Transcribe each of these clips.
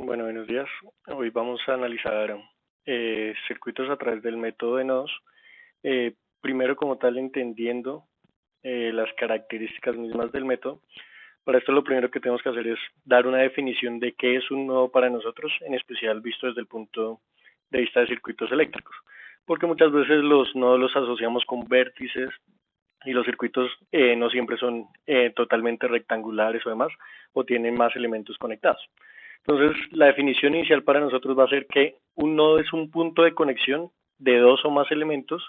Bueno, buenos días. Hoy vamos a analizar circuitos a través del método de nodos. Primero, como tal, entendiendo las características mismas del método. Para esto, lo primero que tenemos que hacer es dar una definición de qué es un nodo para nosotros, en especial visto desde el punto de vista de circuitos eléctricos. Porque muchas veces los nodos los asociamos con vértices y los circuitos no siempre son totalmente rectangulares o demás, o tienen más elementos conectados. Entonces, la definición inicial para nosotros va a ser que un nodo es un punto de conexión de dos o más elementos.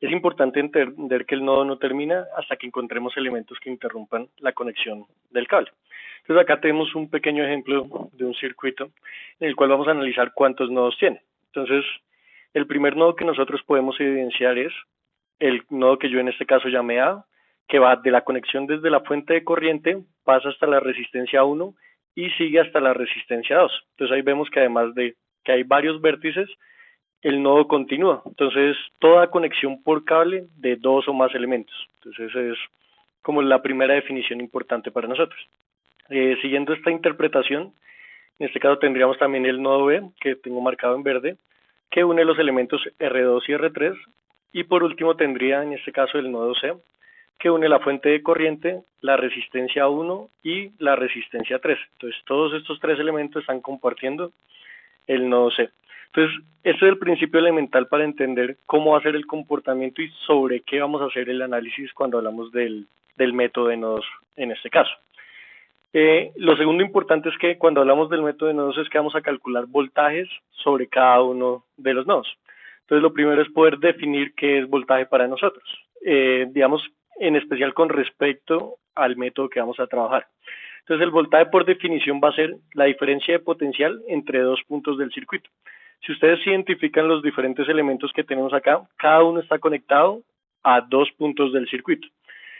Es importante entender que el nodo no termina hasta que encontremos elementos que interrumpan la conexión del cable. Entonces, acá tenemos un pequeño ejemplo de un circuito en el cual vamos a analizar cuántos nodos tiene. Entonces, el primer nodo que nosotros podemos evidenciar es el nodo que yo en este caso llamé A, que va de la conexión desde la fuente de corriente, pasa hasta la resistencia 1 y sigue hasta la resistencia 2. Entonces ahí vemos que además de que hay varios vértices, el nodo continúa. Entonces toda conexión por cable de dos o más elementos. Entonces esa es como la primera definición importante para nosotros. Siguiendo esta interpretación, en este caso tendríamos también el nodo B, que tengo marcado en verde, que une los elementos R2 y R3. Y por último tendría en este caso el nodo C, que une la fuente de corriente, la resistencia 1 y la resistencia 3. Entonces, todos estos tres elementos están compartiendo el nodo C. Entonces, este es el principio elemental para entender cómo va a ser el comportamiento y sobre qué vamos a hacer el análisis cuando hablamos del método de nodos en este caso. Lo segundo importante es que cuando hablamos del método de nodos es que vamos a calcular voltajes sobre cada uno de los nodos. Entonces, lo primero es poder definir qué es voltaje para nosotros. Digamos, en especial con respecto al método que vamos a trabajar. Entonces, el voltaje por definición va a ser la diferencia de potencial entre dos puntos del circuito. Si ustedes identifican los diferentes elementos que tenemos acá, cada uno está conectado a dos puntos del circuito.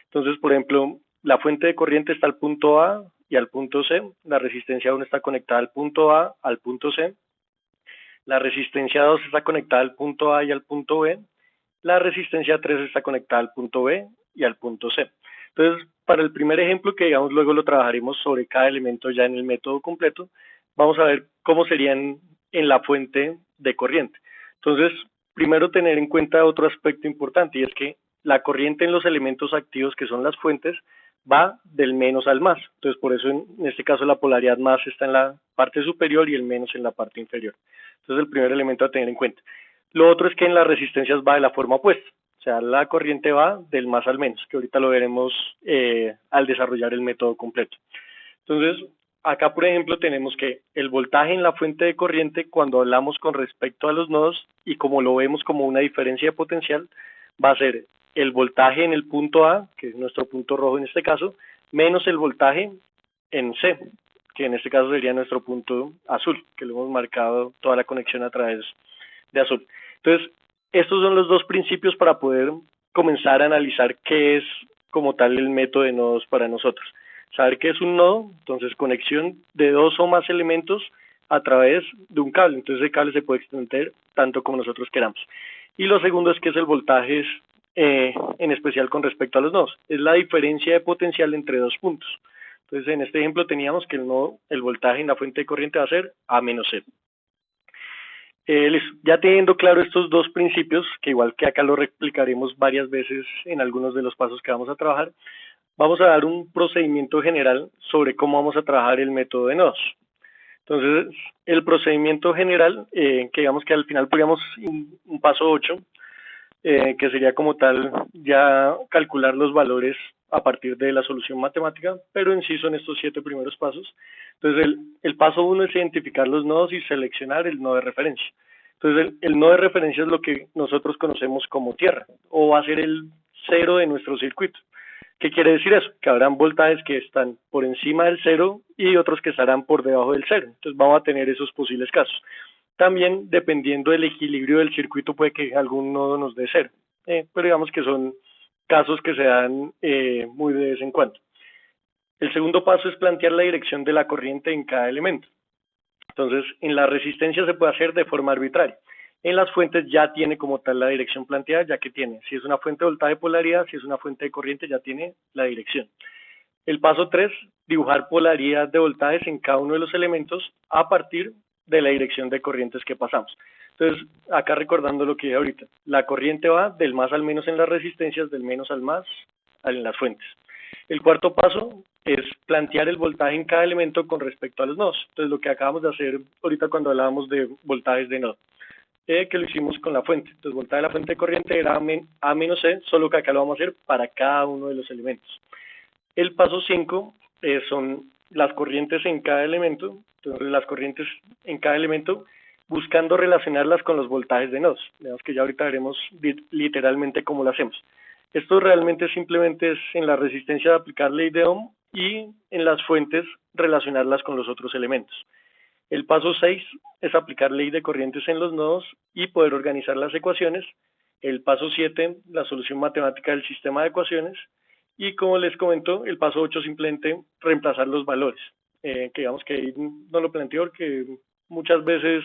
Entonces, por ejemplo, la fuente de corriente está al punto A y al punto C, la resistencia 1 está conectada al punto A, al punto C, la resistencia 2 está conectada al punto A y al punto B, la resistencia 3 está conectada al punto B y al punto C. Entonces, para el primer ejemplo, que digamos luego lo trabajaremos sobre cada elemento ya en el método completo, vamos a ver cómo serían en la fuente de corriente. Entonces, primero tener en cuenta otro aspecto importante, y es que la corriente en los elementos activos, que son las fuentes, va del menos al más. Entonces, por eso en este caso la polaridad más está en la parte superior y el menos en la parte inferior. Entonces, el primer elemento a tener en cuenta. Lo otro es que en las resistencias va de la forma opuesta. O sea, la corriente va del más al menos, que ahorita lo veremos al desarrollar el método completo. Entonces, acá, por ejemplo, tenemos que el voltaje en la fuente de corriente, cuando hablamos con respecto a los nodos, y como lo vemos como una diferencia de potencial, va a ser el voltaje en el punto A, que es nuestro punto rojo en este caso, menos el voltaje en C, que en este caso sería nuestro punto azul, que lo hemos marcado toda la conexión a través de azul. Entonces, estos son los dos principios para poder comenzar a analizar qué es como tal el método de nodos para nosotros. Saber qué es un nodo, entonces conexión de dos o más elementos a través de un cable. Entonces el cable se puede extender tanto como nosotros queramos. Y lo segundo es que es el voltaje, en especial con respecto a los nodos. Es la diferencia de potencial entre dos puntos. Entonces en este ejemplo teníamos que el voltaje en la fuente de corriente va a ser A menos C. Ya teniendo claro estos dos principios, que igual que acá lo replicaremos varias veces en algunos de los pasos que vamos a trabajar, vamos a dar un procedimiento general sobre cómo vamos a trabajar el método de nodos. Entonces, el procedimiento general, que digamos que al final podríamos un paso 8, que sería como tal ya calcular los valores a partir de la solución matemática, pero en sí son estos 7 primeros pasos. Entonces, el paso 1 es identificar los nodos y seleccionar el nodo de referencia. Entonces, el nodo de referencia es lo que nosotros conocemos como tierra, o va a ser el cero de nuestro circuito. ¿Qué quiere decir eso? Que habrán voltajes que están por encima del cero y otros que estarán por debajo del cero. Entonces, vamos a tener esos posibles casos. También, dependiendo del equilibrio del circuito, puede que algún nodo nos dé cero, pero digamos que son casos que se dan muy de vez en cuando. El segundo paso es plantear la dirección de la corriente en cada elemento. Entonces, en la resistencia se puede hacer de forma arbitraria. En las fuentes ya tiene como tal la dirección planteada, ya que tiene, si es una fuente de voltaje de polaridad, si es una fuente de corriente, ya tiene la dirección. El paso 3, dibujar polaridad de voltajes en cada uno de los elementos a partir de la dirección de corrientes que pasamos. Entonces, acá recordando lo que dije ahorita, la corriente va del más al menos en las resistencias, del menos al más en las fuentes. El cuarto paso es plantear el voltaje en cada elemento con respecto a los nodos. Entonces, lo que acabamos de hacer ahorita cuando hablábamos de voltajes de nodo, que lo hicimos con la fuente. Entonces, voltaje de la fuente de corriente era A menos C, solo que acá lo vamos a hacer para cada uno de los elementos. El paso 5 son las corrientes en cada elemento. Entonces, las corrientes en cada elemento buscando relacionarlas con los voltajes de nodos. Veamos que ya ahorita veremos literalmente cómo lo hacemos. Esto realmente simplemente es en la resistencia de aplicar ley de Ohm y en las fuentes relacionarlas con los otros elementos. El paso 6 es aplicar ley de corrientes en los nodos y poder organizar las ecuaciones. El paso 7, la solución matemática del sistema de ecuaciones. Y como les comento, el paso 8 simplemente reemplazar los valores. Que digamos que ahí no lo planteo porque muchas veces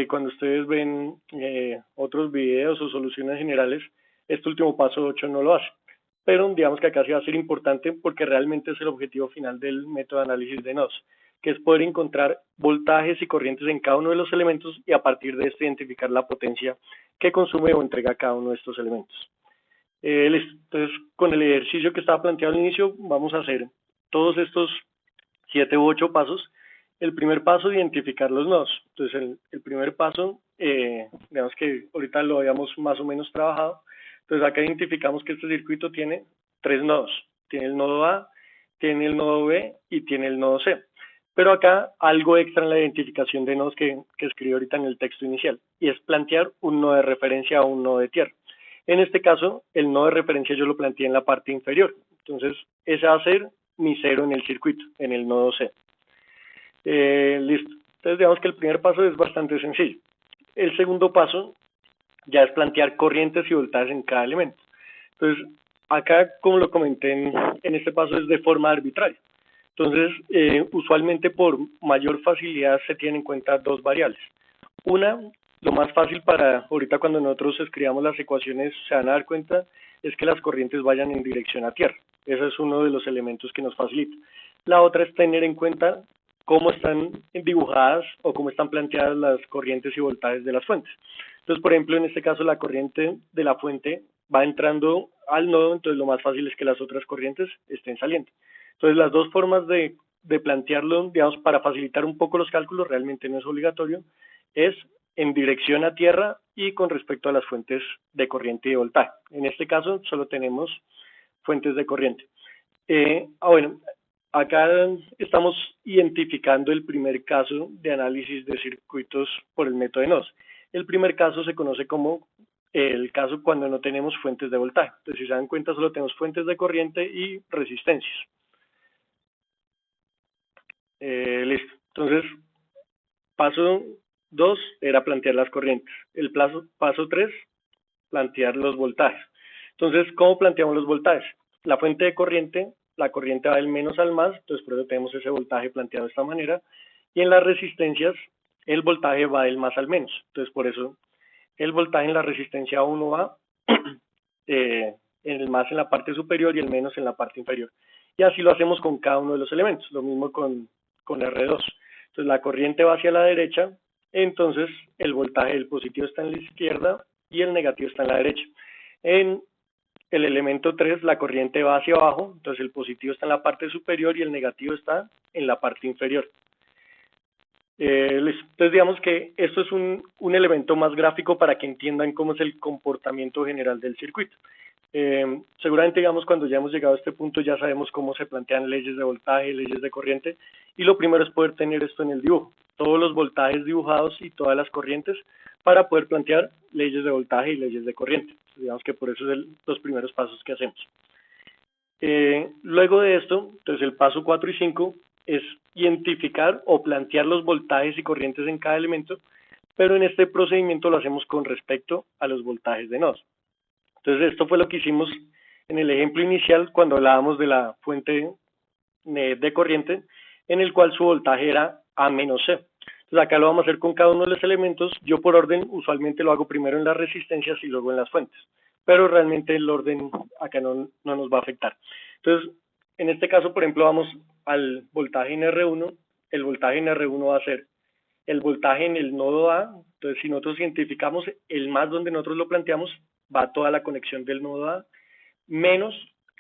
cuando ustedes ven otros videos o soluciones generales, este último paso 8 no lo hace. Pero digamos que acá sí va a ser importante porque realmente es el objetivo final del método de análisis de nodos, que es poder encontrar voltajes y corrientes en cada uno de los elementos y a partir de esto identificar la potencia que consume o entrega cada uno de estos elementos. Entonces, con el ejercicio que estaba planteado al inicio, vamos a hacer todos estos 7 u 8 pasos. El primer paso, identificar los nodos. Entonces, el primer paso, digamos que ahorita lo habíamos más o menos trabajado. Entonces, acá identificamos que este circuito tiene 3 nodos. Tiene el nodo A, tiene el nodo B y tiene el nodo C. Pero acá algo extra en la identificación de nodos que escribí ahorita en el texto inicial, y es plantear un nodo de referencia o un nodo de tierra. En este caso, el nodo de referencia yo lo planteé en la parte inferior. Entonces, ese va a ser mi cero en el circuito, en el nodo C. Listo. Entonces, digamos que el primer paso es bastante sencillo. El segundo paso ya es plantear corrientes y voltajes en cada elemento. Entonces, acá, como lo comenté en este paso, es de forma arbitraria. Entonces, usualmente por mayor facilidad se tienen en cuenta dos variables. Una, lo más fácil para ahorita cuando nosotros escribamos las ecuaciones se van a dar cuenta, es que las corrientes vayan en dirección a tierra. Ese es uno de los elementos que nos facilita. La otra es tener en cuenta cómo están dibujadas o cómo están planteadas las corrientes y voltajes de las fuentes. Entonces, por ejemplo, en este caso la corriente de la fuente va entrando al nodo, entonces lo más fácil es que las otras corrientes estén saliendo. Entonces, las dos formas de plantearlo, digamos, para facilitar un poco los cálculos, realmente no es obligatorio, es en dirección a tierra y con respecto a las fuentes de corriente y de voltaje. En este caso, solo tenemos fuentes de corriente. Bueno, acá estamos identificando el primer caso de análisis de circuitos por el método de nodos. El primer caso se conoce como el caso cuando no tenemos fuentes de voltaje. Entonces, si se dan cuenta, solo tenemos fuentes de corriente y resistencias. Listo. Entonces, paso 2 era plantear las corrientes. El paso 3, plantear los voltajes. Entonces, ¿cómo planteamos los voltajes? La fuente de corriente, la corriente va del menos al más, entonces por eso tenemos ese voltaje planteado de esta manera. Y en las resistencias, el voltaje va del más al menos. Entonces, por eso el voltaje en la resistencia 1 va el más en la parte superior y el menos en la parte inferior. Y así lo hacemos con cada uno de los elementos, lo mismo con R2. Entonces, la corriente va hacia la derecha, entonces el voltaje del positivo está en la izquierda y el negativo está en la derecha. En el elemento 3, la corriente va hacia abajo, entonces el positivo está en la parte superior y el negativo está en la parte inferior. Entonces, digamos que esto es un elemento más gráfico para que entiendan cómo es el comportamiento general del circuito. Seguramente, digamos, cuando ya hemos llegado a este punto ya sabemos cómo se plantean leyes de voltaje, leyes de corriente, y lo primero es poder tener esto en el dibujo, todos los voltajes dibujados y todas las corrientes para poder plantear leyes de voltaje y leyes de corriente. Entonces, digamos que por eso es los primeros pasos que hacemos. Luego de esto, entonces el paso 4 y 5 es identificar o plantear los voltajes y corrientes en cada elemento, pero en este procedimiento lo hacemos con respecto a los voltajes de nodos. Entonces, esto fue lo que hicimos en el ejemplo inicial cuando hablábamos de la fuente de corriente, en el cual su voltaje era A menos C. Entonces, acá lo vamos a hacer con cada uno de los elementos. Yo por orden usualmente lo hago primero en las resistencias y luego en las fuentes, pero realmente el orden acá no nos va a afectar. Entonces, En este caso, por ejemplo, vamos al voltaje en R1, el voltaje en R1 va a ser el voltaje en el nodo A. Entonces, si nosotros identificamos el más donde nosotros lo planteamos, va toda la conexión del nodo A, menos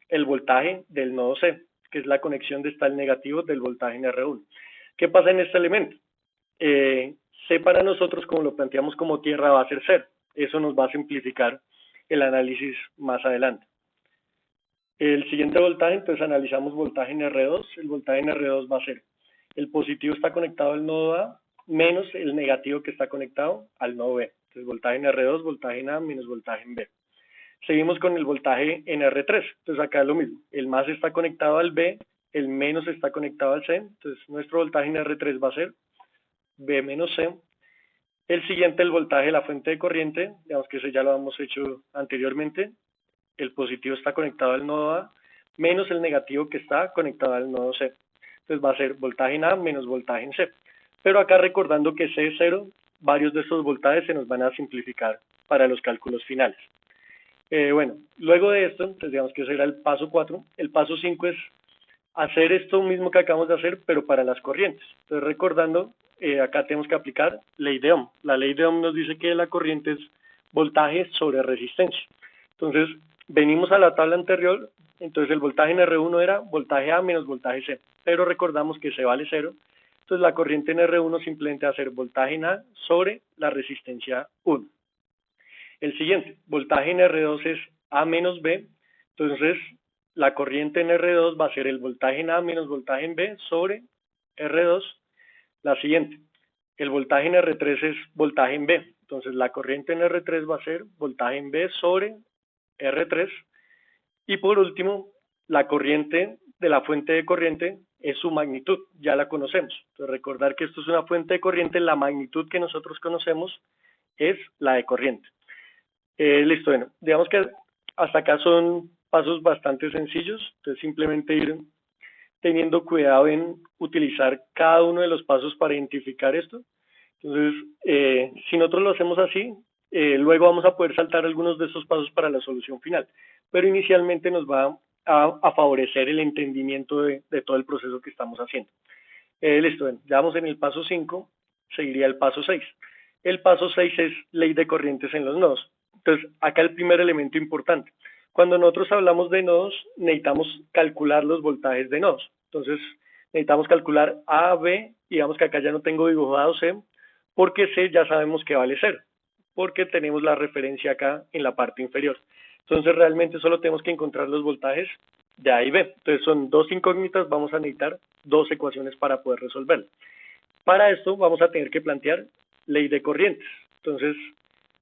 el voltaje del nodo C, que es la conexión de está el negativo del voltaje en R1. ¿Qué pasa en este elemento? C para nosotros, como lo planteamos como tierra, va a ser 0. Eso nos va a simplificar el análisis más adelante. El siguiente voltaje, entonces analizamos voltaje en R2. El voltaje en R2 va a ser el positivo está conectado al nodo A menos el negativo que está conectado al nodo B. Entonces voltaje en R2, voltaje en A menos voltaje en B. Seguimos con el voltaje en R3. Entonces acá es lo mismo. El más está conectado al B, el menos está conectado al C. Entonces nuestro voltaje en R3 va a ser B menos C. El siguiente, el voltaje de la fuente de corriente, digamos que eso ya lo hemos hecho anteriormente. El positivo está conectado al nodo A, menos el negativo que está conectado al nodo C. Entonces va a ser voltaje en A menos voltaje en C. Pero acá recordando que C es 0, varios de estos voltajes se nos van a simplificar para los cálculos finales. Bueno, luego de esto, entonces digamos que ese era el paso 4. El paso 5 es hacer esto mismo que acabamos de hacer, pero para las corrientes. Entonces, recordando, acá tenemos que aplicar ley de Ohm. La ley de Ohm nos dice que la corriente es voltaje sobre resistencia. Entonces, venimos a la tabla anterior, entonces el voltaje en R1 era voltaje A menos voltaje C, pero recordamos que C vale 0, entonces la corriente en R1 simplemente va a ser voltaje en A sobre la resistencia 1. El siguiente, voltaje en R2 es A menos B, entonces la corriente en R2 va a ser el voltaje en A menos voltaje en B sobre R2. La siguiente, el voltaje en R3 es voltaje en B, entonces la corriente en R3 va a ser voltaje en B sobre R3. Y por último, la corriente de la fuente de corriente es su magnitud, ya la conocemos. Entonces recordar que esto es una fuente de corriente, la magnitud que nosotros conocemos es la de corriente. Listo, bueno, digamos que hasta acá son pasos bastante sencillos, entonces simplemente ir teniendo cuidado en utilizar cada uno de los pasos para identificar esto. Entonces, si nosotros lo hacemos así, luego vamos a poder saltar algunos de esos pasos para la solución final, pero inicialmente nos va a favorecer el entendimiento de todo el proceso que estamos haciendo. Listo, bueno, ya vamos en el paso 5, seguiría el paso 6. El paso 6 es ley de corrientes en los nodos. Entonces, acá el primer elemento importante. Cuando nosotros hablamos de nodos, necesitamos calcular los voltajes de nodos. Entonces, necesitamos calcular A, B, y digamos que acá ya no tengo dibujado C, porque C ya sabemos que vale 0, porque tenemos la referencia acá en la parte inferior. Entonces, realmente solo tenemos que encontrar los voltajes de A y B. Entonces, son dos incógnitas, vamos a necesitar dos ecuaciones para poder resolverlo. Para esto, vamos a tener que plantear ley de corrientes. Entonces,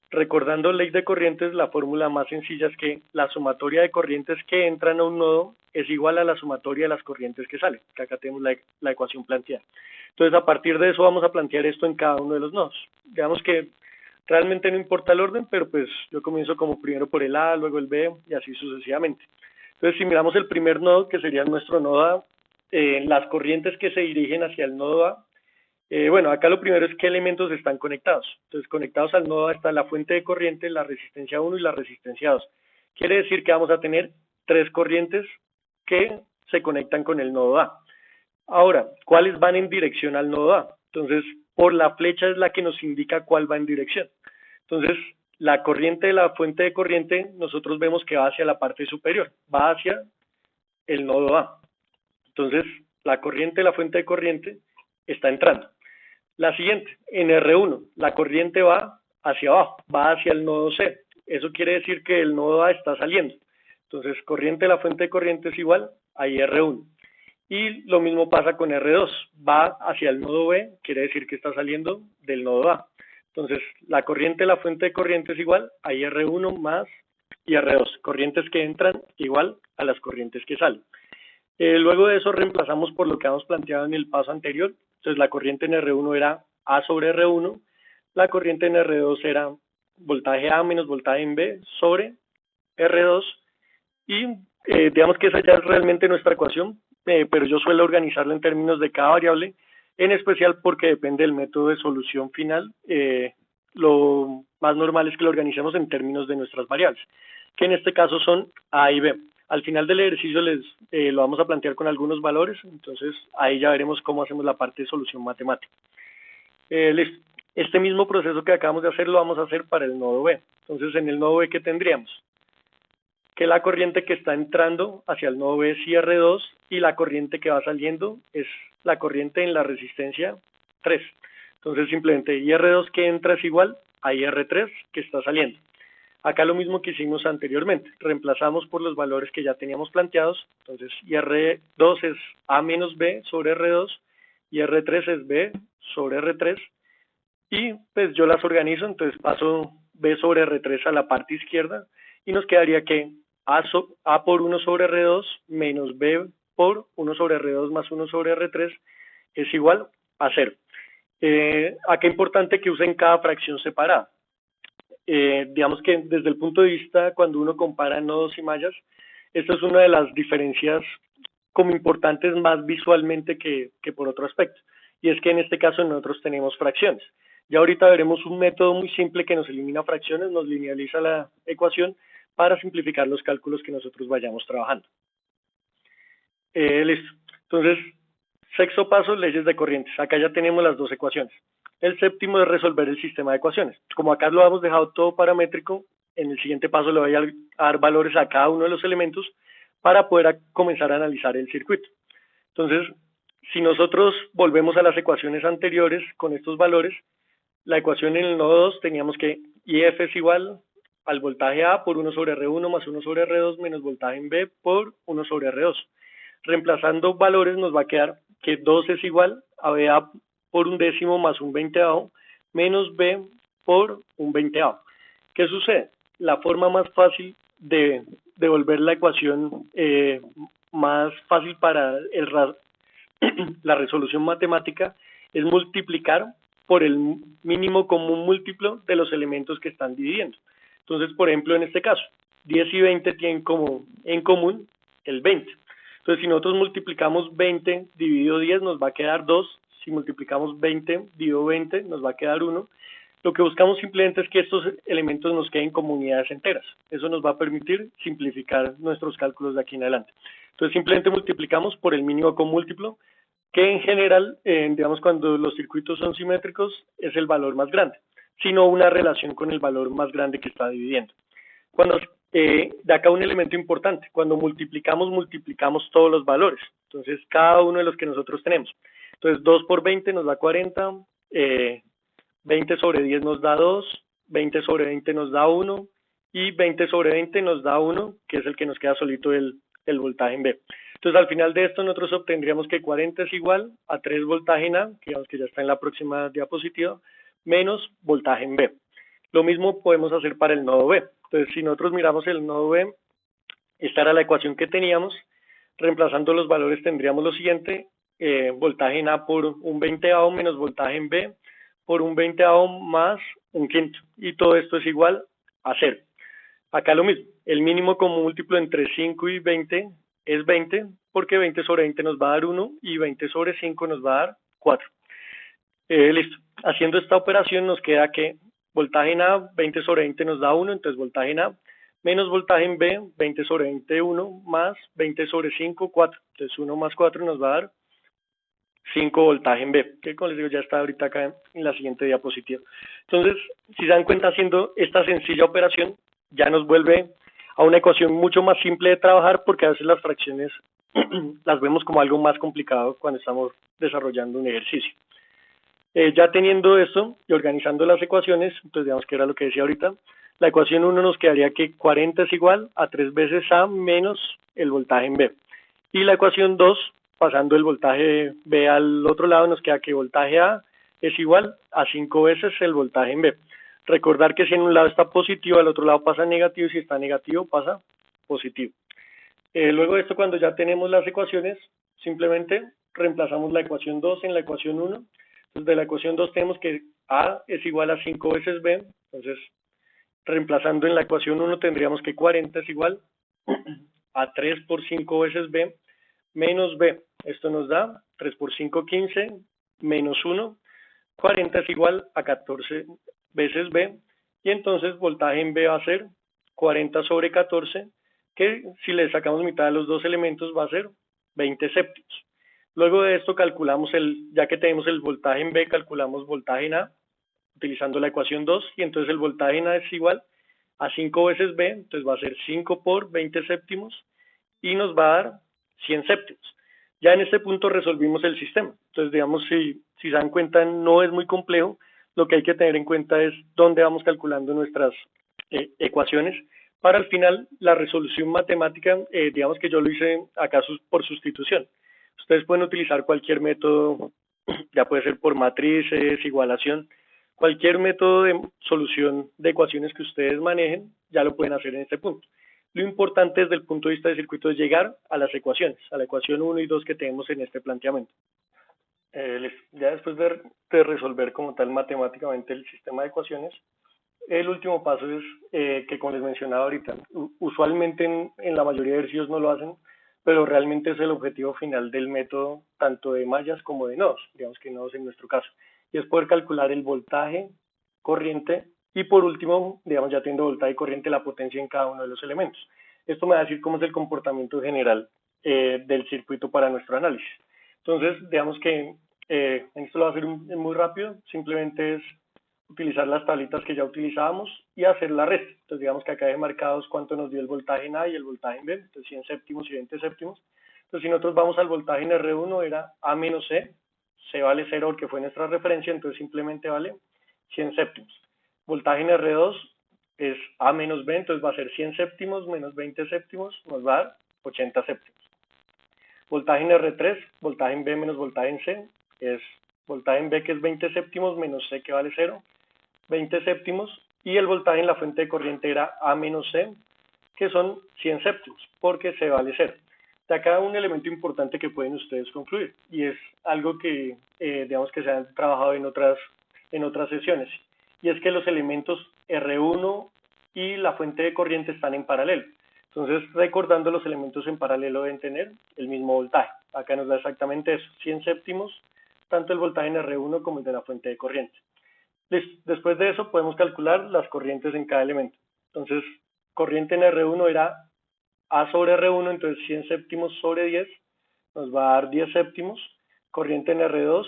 recordando ley de corrientes, la fórmula más sencilla es que la sumatoria de corrientes que entran a un nodo es igual a la sumatoria de las corrientes que salen, que acá tenemos la ecuación planteada. Entonces, a partir de eso vamos a plantear esto en cada uno de los nodos. Digamos que realmente no importa el orden, pero pues yo comienzo como primero por el A, luego el B y así sucesivamente. Entonces, si miramos el primer nodo, que sería nuestro nodo A, las corrientes que se dirigen hacia el nodo A, bueno, acá lo primero es qué elementos están conectados. Entonces, conectados al nodo A está la fuente de corriente, la resistencia 1 y la resistencia 2. Quiere decir que vamos a tener tres corrientes que se conectan con el nodo A. Ahora, ¿cuáles van en dirección al nodo A? Entonces, por la flecha es la que nos indica cuál va en dirección. Entonces, la corriente de la fuente de corriente, nosotros vemos que va hacia la parte superior, va hacia el nodo A. Entonces, la corriente de la fuente de corriente está entrando. La siguiente, en R1, la corriente va hacia abajo, va hacia el nodo C. Eso quiere decir que el nodo A está saliendo. Entonces, corriente de la fuente de corriente es igual a R1. Y lo mismo pasa con R2, va hacia el nodo B, quiere decir que está saliendo del nodo A. Entonces, la corriente de la fuente de corriente es igual a R1 más R2, corrientes que entran igual a las corrientes que salen. Luego de eso reemplazamos por lo que habíamos planteado en el paso anterior. Entonces la corriente en R1 era A sobre R1, la corriente en R2 era voltaje A menos voltaje en B sobre R2 y digamos que esa ya es realmente nuestra ecuación, pero yo suelo organizarla en términos de cada variable, en especial porque depende del método de solución final. Lo más normal es que lo organicemos en términos de nuestras variables, que en este caso son A y B. Al final del ejercicio lo vamos a plantear con algunos valores, entonces ahí ya veremos cómo hacemos la parte de solución matemática. Este mismo proceso que acabamos de hacer lo vamos a hacer para el nodo B. Entonces, en el nodo B, ¿qué tendríamos? Que la corriente que está entrando hacia el nodo B es IR2 y la corriente que va saliendo es la corriente en la resistencia 3. Entonces, simplemente IR2 que entra es igual a IR3 que está saliendo. Acá lo mismo que hicimos anteriormente, reemplazamos por los valores que ya teníamos planteados, entonces IR2 es A menos B sobre R2, IR3 es B sobre R3, y pues yo las organizo, entonces paso B sobre R3 a la parte izquierda, y nos quedaría que A por 1 sobre R2 menos B por 1 sobre R2 más 1 sobre R3 es igual a 0. Acá es importante que usen cada fracción separada. Digamos que desde el punto de vista, cuando uno compara nodos y mallas, esta es una de las diferencias como importantes más visualmente que por otro aspecto. Y es que en este caso nosotros tenemos fracciones. Ya ahorita veremos un método muy simple que nos elimina fracciones, nos linealiza la ecuación para simplificar los cálculos que nosotros vayamos trabajando. Listo. Entonces, sexto paso, leyes de corrientes. Acá ya tenemos las dos ecuaciones. El séptimo es resolver el sistema de ecuaciones. Como acá lo hemos dejado todo paramétrico, en el siguiente paso le voy a dar valores a cada uno de los elementos para poder comenzar a analizar el circuito. Entonces, si nosotros volvemos a las ecuaciones anteriores con estos valores, la ecuación en el nodo 2 teníamos que IF es igual al voltaje A por 1 sobre R1 más 1 sobre R2 menos voltaje en B por 1 sobre R2. Reemplazando valores nos va a quedar que 2 es igual a BA por un décimo más un veinteavo menos B por un veinteavo. ¿Qué sucede? La forma más fácil de volver la ecuación más fácil para la resolución matemática es multiplicar por el mínimo común múltiplo de los elementos que están dividiendo. Entonces, por ejemplo, en este caso, 10 y 20 tienen como en común el 20. Entonces, si nosotros multiplicamos 20 dividido 10, nos va a quedar 2. Si multiplicamos 20 dividido 20, nos va a quedar 1. Lo que buscamos simplemente es que estos elementos nos queden como unidades enteras. Eso nos va a permitir simplificar nuestros cálculos de aquí en adelante. Entonces, simplemente multiplicamos por el mínimo común múltiplo, que en general, digamos, cuando los circuitos son simétricos, es el valor más grande, sino una relación con el valor más grande que está dividiendo. Cuando de acá un elemento importante, cuando multiplicamos todos los valores, entonces cada uno de los que nosotros tenemos. Entonces 2 por 20 nos da 40, 20 sobre 10 nos da 2, 20 sobre 20 nos da 1, y 20 sobre 20 nos da 1, que es el que nos queda solito el voltaje en B. Entonces al final de esto nosotros obtendríamos que 40 es igual a 3 voltaje en A, que digamos que ya está en la próxima diapositiva, menos voltaje en B. Lo mismo podemos hacer para el nodo B. Entonces, si nosotros miramos el nodo B, esta era la ecuación que teníamos. Reemplazando los valores tendríamos lo siguiente, voltaje en A por un veinteavo menos voltaje en B por un veinteavo más un quinto. Y todo esto es igual a 0. Acá lo mismo, el mínimo común múltiplo entre 5 y 20 es 20, porque 20 sobre 20 nos va a dar 1 y 20 sobre 5 nos va a dar 4. Listo. Haciendo esta operación nos queda que voltaje en A, 20 sobre 20 nos da 1, entonces voltaje en A, menos voltaje en B, 20 sobre 20, 1, más 20 sobre 5, 4. Entonces 1 más 4 nos va a dar 5 voltaje en B, que como les digo ya está ahorita acá en la siguiente diapositiva. Entonces, si se dan cuenta, haciendo esta sencilla operación, ya nos vuelve a una ecuación mucho más simple de trabajar, porque a veces las fracciones las vemos como algo más complicado cuando estamos desarrollando un ejercicio. Ya teniendo esto y organizando las ecuaciones, entonces digamos que era lo que decía ahorita, la ecuación 1 nos quedaría que 40 es igual a 3 veces A menos el voltaje en B. Y la ecuación 2, pasando el voltaje B al otro lado, nos queda que voltaje A es igual a 5 veces el voltaje en B. Recordar que si en un lado está positivo, al otro lado pasa negativo, y si está negativo pasa positivo. Luego de esto, cuando ya tenemos las ecuaciones, simplemente reemplazamos la ecuación 2 en la ecuación 1. Entonces, de la ecuación 2 tenemos que A es igual a 5 veces B. Entonces, reemplazando en la ecuación 1 tendríamos que 40 es igual a 3 por 5 veces B menos B. Esto nos da 3 por 5, 15, menos 1. 40 es igual a 14 veces B. Y entonces voltaje en B va a ser 40 sobre 14 que si le sacamos mitad a los dos elementos va a ser 20 séptimos. Luego de esto calculamos ya que tenemos el voltaje en B, calculamos voltaje en A, utilizando la ecuación 2, y entonces el voltaje en A es igual a 5 veces B, entonces va a ser 5 por 20 séptimos, y nos va a dar 100 séptimos. Ya en este punto resolvimos el sistema. Entonces, digamos, si se dan cuenta, no es muy complejo. Lo que hay que tener en cuenta es dónde vamos calculando nuestras ecuaciones. Para al final, la resolución matemática, digamos que yo lo hice acá por sustitución. Ustedes pueden utilizar cualquier método, ya puede ser por matrices, igualación, cualquier método de solución de ecuaciones que ustedes manejen, ya lo pueden hacer en este punto. Lo importante desde el punto de vista de circuito es llegar a las ecuaciones, a la ecuación 1 y 2 que tenemos en este planteamiento. Ya después de resolver como tal matemáticamente el sistema de ecuaciones, el último paso es que, como les mencionaba ahorita, usualmente en la mayoría de ejercicios no lo hacen, pero realmente es el objetivo final del método, tanto de mallas como de nodos, digamos que nodos en nuestro caso, y es poder calcular el voltaje, corriente, y por último, digamos, ya teniendo voltaje y corriente, la potencia en cada uno de los elementos. Esto me va a decir cómo es el comportamiento general del circuito para nuestro análisis. Entonces, digamos que en esto lo voy a hacer muy rápido, simplemente es utilizar las tablitas que ya utilizábamos y hacer la resta. Entonces, digamos que acá hay marcados cuánto nos dio el voltaje en A y el voltaje en B, entonces 100 séptimos y 20 séptimos. Entonces, si nosotros vamos al voltaje en R1, era A menos C, C vale 0 porque fue nuestra referencia, entonces simplemente vale 100 séptimos. Voltaje en R2 es A menos B, entonces va a ser 100 séptimos menos 20 séptimos, nos va a dar 80 séptimos. Voltaje en R3, voltaje en B menos voltaje en C, es voltaje en B que es 20 séptimos menos C que vale 0, 20 séptimos, y el voltaje en la fuente de corriente era A menos C, que son 100 séptimos, porque C vale 0. De acá un elemento importante que pueden ustedes concluir, y es algo que, digamos que se ha trabajado en otras sesiones, y es que los elementos R1 y la fuente de corriente están en paralelo. Entonces, recordando, los elementos en paralelo deben tener el mismo voltaje. Acá nos da exactamente eso, 100 séptimos, tanto el voltaje en R1 como el de la fuente de corriente. Después de eso podemos calcular las corrientes en cada elemento. Entonces, corriente en R1 era A sobre R1, entonces 100 séptimos sobre 10 nos va a dar 10 séptimos. Corriente en R2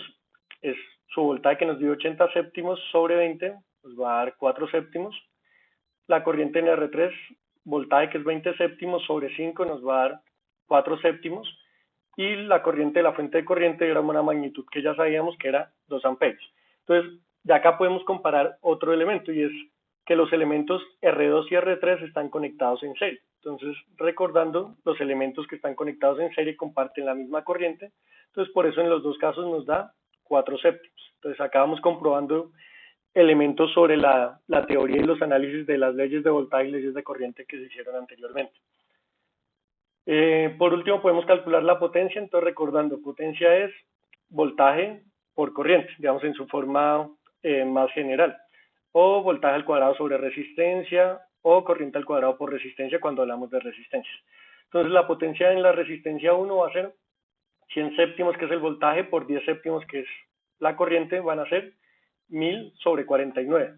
es su voltaje que nos dio 80 séptimos sobre 20, nos va a dar 4 séptimos. La corriente en R3, voltaje que es 20 séptimos sobre 5, nos va a dar 4 séptimos. Y la corriente de la fuente de corriente era una magnitud que ya sabíamos que era 2 amperios. Entonces, de acá podemos comparar otro elemento, y es que los elementos R2 y R3 están conectados en serie. Entonces, recordando, los elementos que están conectados en serie comparten la misma corriente. Entonces, por eso en los dos casos nos da 4 séptimos. Entonces, acá vamos comprobando elementos sobre la teoría y los análisis de las leyes de voltaje y leyes de corriente que se hicieron anteriormente. Por último, podemos calcular la potencia. Entonces, recordando, potencia es voltaje por corriente, digamos en su forma más general, o voltaje al cuadrado sobre resistencia, o corriente al cuadrado por resistencia cuando hablamos de resistencias. Entonces, la potencia en la resistencia 1 va a ser 100 séptimos, que es el voltaje, por 10 séptimos, que es la corriente, van a ser 1000 sobre 49.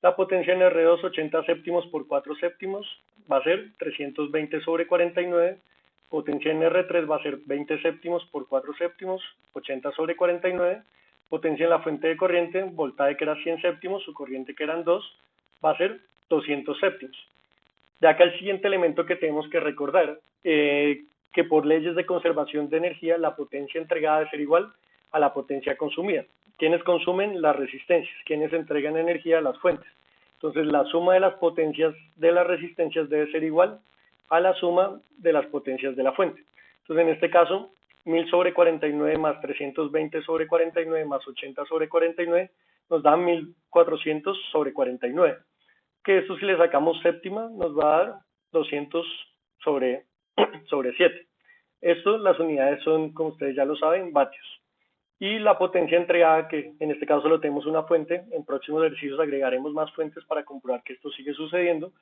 La potencia en R2, 80 séptimos por 4 séptimos, va a ser 320 sobre 49. Potencia en R3 va a ser 20 séptimos por 4 séptimos, 80 sobre 49. Potencia en la fuente de corriente, voltaje que era 100 séptimos, su corriente que eran 2, va a ser 200 séptimos. De acá el siguiente elemento que tenemos que recordar, que por leyes de conservación de energía, la potencia entregada debe ser igual a la potencia consumida. ¿Quiénes consumen? Las resistencias. ¿Quiénes entregan energía? Las fuentes. Entonces, la suma de las potencias de las resistencias debe ser igual a la suma de las potencias de la fuente. Entonces, en este caso, 1000 sobre 49 más 320 sobre 49 más 80 sobre 49 nos da 1400 sobre 49. Que esto, si le sacamos séptima, nos va a dar 200 sobre 7. Esto, las unidades son, como ustedes ya lo saben, vatios. Y la potencia entregada, que en este caso solo tenemos una fuente, en próximos ejercicios agregaremos más fuentes para comprobar que esto sigue sucediendo,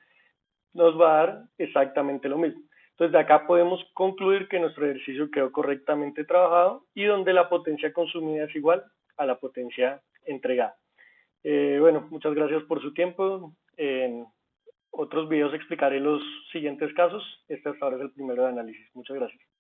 nos va a dar exactamente lo mismo. Entonces, de acá podemos concluir que nuestro ejercicio quedó correctamente trabajado y donde la potencia consumida es igual a la potencia entregada. Bueno, muchas gracias por su tiempo. otros videos explicaré los siguientes casos. Este hasta ahora es el primero de análisis. Muchas gracias.